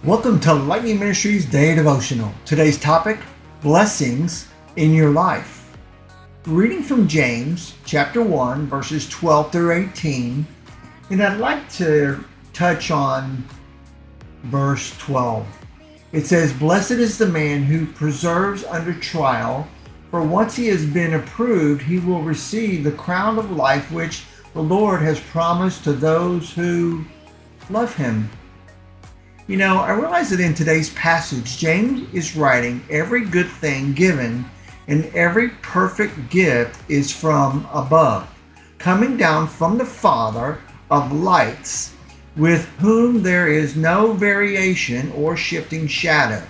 Welcome to Lightning Ministries Day Devotional. Today's topic, blessings in your life. Reading from James chapter 1, verses 12 through 18. And I'd like to touch on verse 12. It says, "Blessed is the man who perseveres under trial, for once he has been approved, he will receive the crown of life which the Lord has promised to those who love him." You know, I realize that in today's passage, James is writing every good thing given and every perfect gift is from above, coming down from the Father of lights, with whom there is no variation or shifting shadow.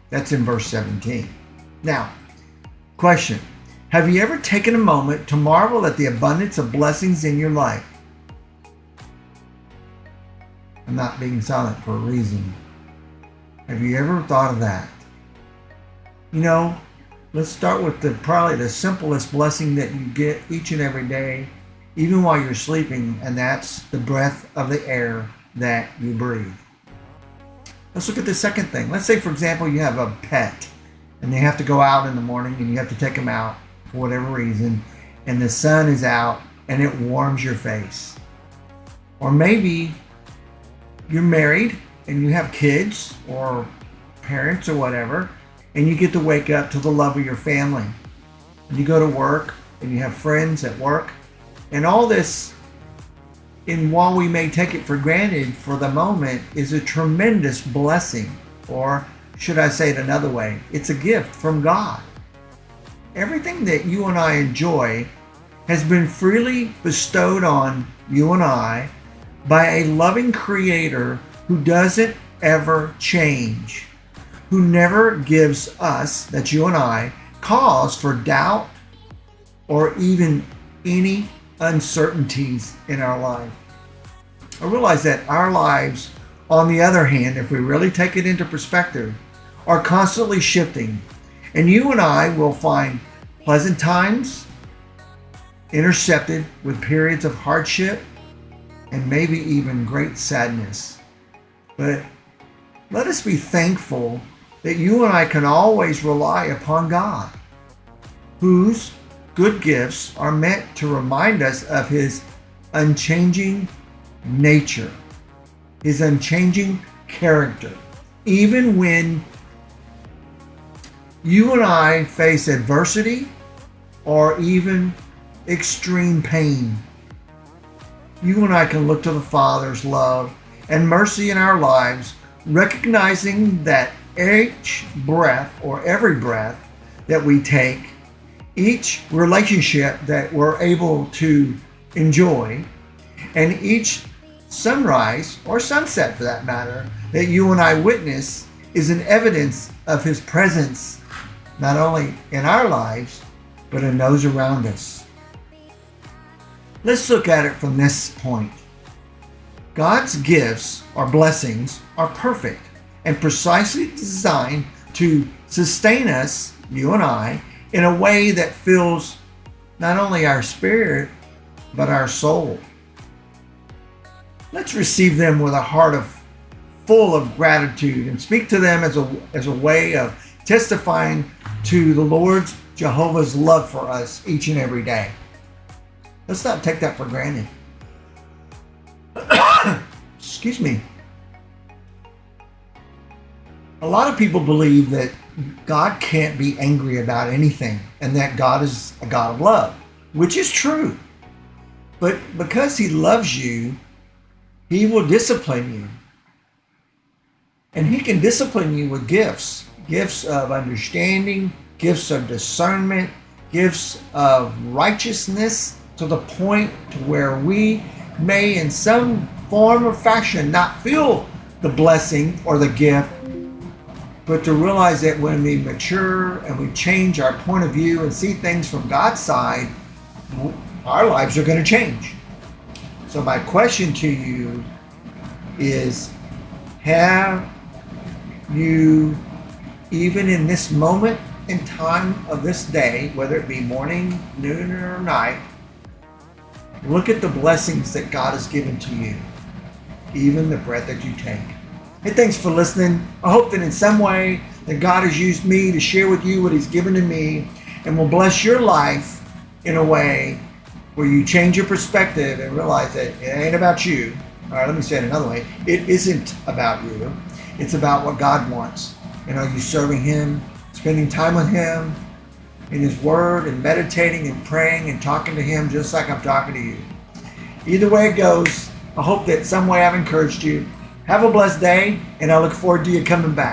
That's in verse 17. Now, question. Have you ever taken a moment to marvel at the abundance of blessings in your life? I'm not being silent for a reason. Have you ever thought of that? You know, let's start with probably the simplest blessing that you get each and every day, even while you're sleeping, and that's the breath of the air that you breathe. Let's look at the second thing. Let's say, for example, you have a pet, and they have to go out in the morning, and you have to take them out for whatever reason, and the sun is out, and it warms your face. Or maybe you're married and you have kids or parents or whatever, and you get to wake up to the love of your family. And you go to work and you have friends at work, and all this, and while we may take it for granted for the moment, is a tremendous blessing. Or should I say it another way? It's a gift from God. Everything that you and I enjoy has been freely bestowed on you and I by a loving Creator who doesn't ever change, who never gives us, that's you and I, cause for doubt or even any uncertainties in our life. I realize that our lives, on the other hand, if we really take it into perspective, are constantly shifting, and you and I will find pleasant times intercepted with periods of hardship and maybe even great sadness. But let us be thankful that you and I can always rely upon God, whose good gifts are meant to remind us of His unchanging nature, His unchanging character. Even when you and I face adversity or even extreme pain, you and I can look to the Father's love and mercy in our lives, recognizing that each breath or every breath that we take, each relationship that we're able to enjoy, and each sunrise or sunset for that matter that you and I witness is an evidence of His presence, not only in our lives, but in those around us. Let's look at it from this point. God's gifts or blessings are perfect and precisely designed to sustain us, you and I, in a way that fills not only our spirit, but our soul. Let's receive them with a heart full of gratitude and speak to them as a way of testifying to the Lord's Jehovah's love for us each and every day. Let's not take that for granted. Excuse me. A lot of people believe that God can't be angry about anything and that God is a God of love, which is true. But because He loves you, He will discipline you. And He can discipline you with gifts of understanding, gifts of discernment, gifts of righteousness, to the point to where we may in some form or fashion not feel the blessing or the gift, but to realize that when we mature and we change our point of view and see things from God's side, our lives are going to change. So my question to you is, have you, even in this moment in time of this day, whether it be morning, noon, or night, look at the blessings that God has given to you, even the breath that you take. Hey, thanks for listening. I hope that in some way that God has used me to share with you what He's given to me and will bless your life in a way where you change your perspective and realize that it ain't about you. All right, let me say it another way. It isn't about you. It's about what God wants. And are you serving Him, spending time with Him in His Word and meditating and praying and talking to Him just like I'm talking to you? Either way it goes, I hope that some way I've encouraged you. Have a blessed day, and I look forward to you coming back.